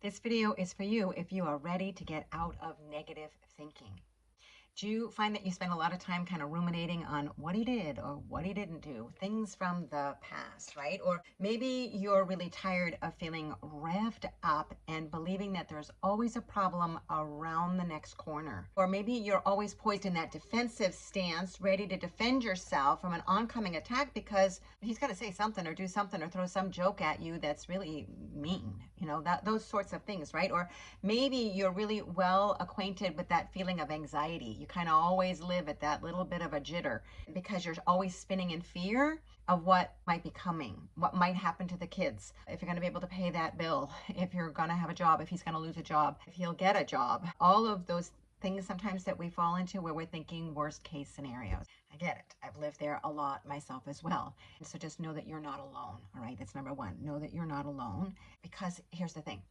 This video is for you if you are ready to get out of negative thinking. Do you find that you spend a lot of time kind of ruminating on what he did or what he didn't do, things from the past, right? Or maybe you're really tired of feeling revved up and believing that there's always a problem around the next corner. Or maybe you're always poised in that defensive stance, ready to defend yourself from an oncoming attack because he's going to say something or do something or throw some joke at you that's really mean, those sorts of things, right? Or maybe you're really well acquainted with that feeling of anxiety. You kind of always live at that little bit of a jitter because you're always spinning in fear of what might be coming, what might happen to the kids, if you're going to be able to pay that bill, if you're going to have a job, if he's going to lose a job, if he'll get a job. All of those things sometimes that we fall into where we're thinking worst case scenarios. I get it. I've lived there a lot myself as well. And so just know that you're not alone. All right. That's number one. Know that you're not alone, because here's the thing.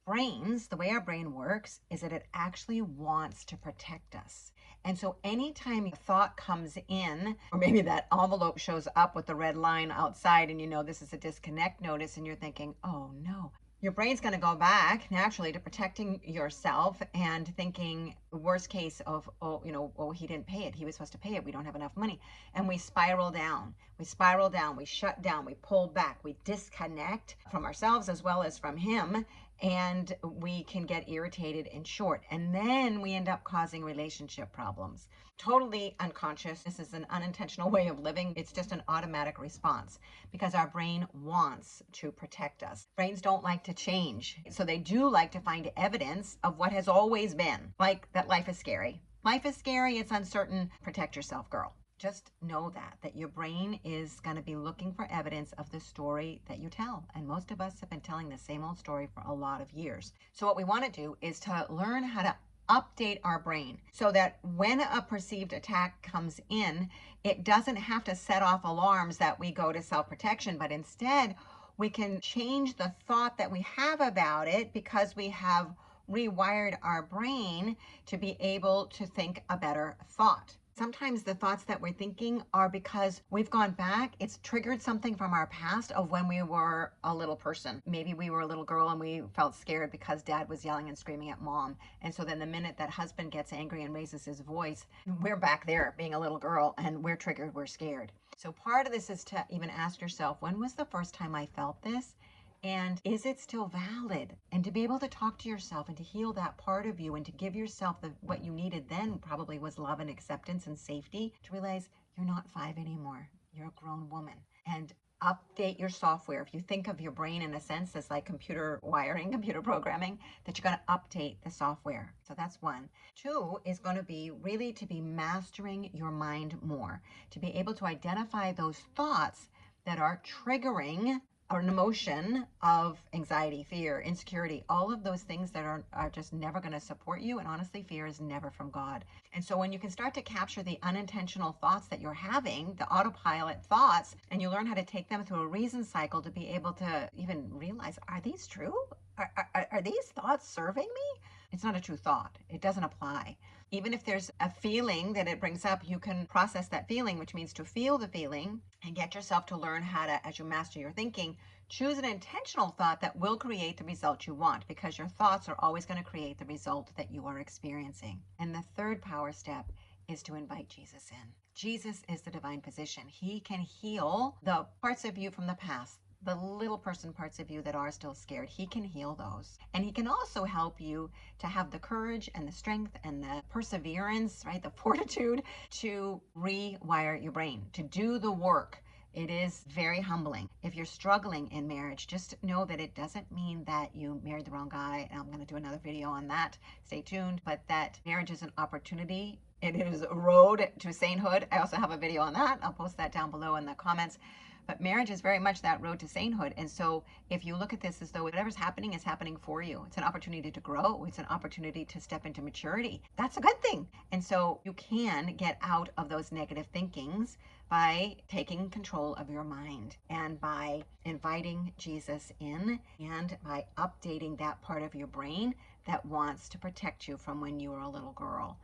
Brains, the way our brain works is that it actually wants to protect us. And so anytime a thought comes in, or maybe that envelope shows up with the red line outside and you know this is a disconnect notice and you're thinking, oh no, your brain's going to go back naturally to protecting yourself and thinking worst case of, oh, he didn't pay it. He was supposed to pay it. We don't have enough money. And we spiral down. We shut down, we pull back, we disconnect from ourselves as well as from him. And we can get irritated and short. And then we end up causing relationship problems. Totally unconscious. This is an unintentional way of living. It's just an automatic response because our brain wants to protect us. Brains don't like to change. So they do like to find evidence of what has always been, like that life is scary. Life is scary. It's uncertain. Protect yourself, girl. Just know that your brain is going to be looking for evidence of the story that you tell. And most of us have been telling the same old story for a lot of years. So what we want to do is to learn how to update our brain so that when a perceived attack comes in, it doesn't have to set off alarms that we go to self-protection, but instead we can change the thought that we have about it because we have rewired our brain to be able to think a better thought. Sometimes the thoughts that we're thinking are because we've gone back. It's triggered something from our past of when we were a little person. Maybe we were a little girl and we felt scared because dad was yelling and screaming at mom. And so then the minute that husband gets angry and raises his voice, we're back there being a little girl and we're triggered, we're scared. So part of this is to even ask yourself, when was the first time I felt this? And is it still valid? And to be able to talk to yourself and to heal that part of you and to give yourself what you needed then probably was love and acceptance and safety, to realize you're not 5 anymore. You're a grown woman. And update your software. If you think of your brain in a sense as like computer wiring, computer programming, that you're going to update the software. So that's one. Two is going to be really to be mastering your mind more, to be able to identify those thoughts that are triggering or an emotion of anxiety, fear, insecurity, all of those things that are just never going to support you. And honestly, fear is never from God. And so when you can start to capture the unintentional thoughts that you're having, the autopilot thoughts, and you learn how to take them through a reason cycle to be able to even realize, are these true? Are these thoughts serving me? It's not a true thought. It doesn't apply. Even if there's a feeling that it brings up, you can process that feeling, which means to feel the feeling and get yourself to learn how to, as you master your thinking, choose an intentional thought that will create the result you want, because your thoughts are always going to create the result that you are experiencing. And the third power step is to invite Jesus in. Jesus is the divine physician. He can heal the parts of you from the past, the little person parts of you that are still scared. He can heal those. And he can also help you to have the courage and the strength and the perseverance, right? The fortitude to rewire your brain, to do the work. It is very humbling. If you're struggling in marriage, just know that it doesn't mean that you married the wrong guy. And I'm going to do another video on that. Stay tuned. But that marriage is an opportunity. It is a road to sainthood. I also have a video on that. I'll post that down below in the comments. But marriage is very much that road to sainthood. And so if you look at this as though whatever's happening is happening for you, it's an opportunity to grow. It's an opportunity to step into maturity. That's a good thing. And so you can get out of those negative thinkings by taking control of your mind and by inviting Jesus in and by updating that part of your brain that wants to protect you from when you were a little girl.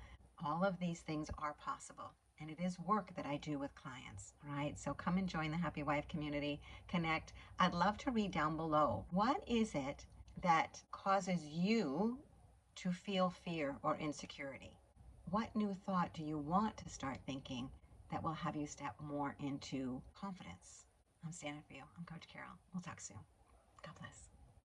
All of these things are possible. And it is work that I do with clients, right? So come and join the Happy Wife community, connect. I'd love to read down below. What is it that causes you to feel fear or insecurity? What new thought do you want to start thinking that will have you step more into confidence? I'm standing for you. I'm Coach Carol. We'll talk soon. God bless.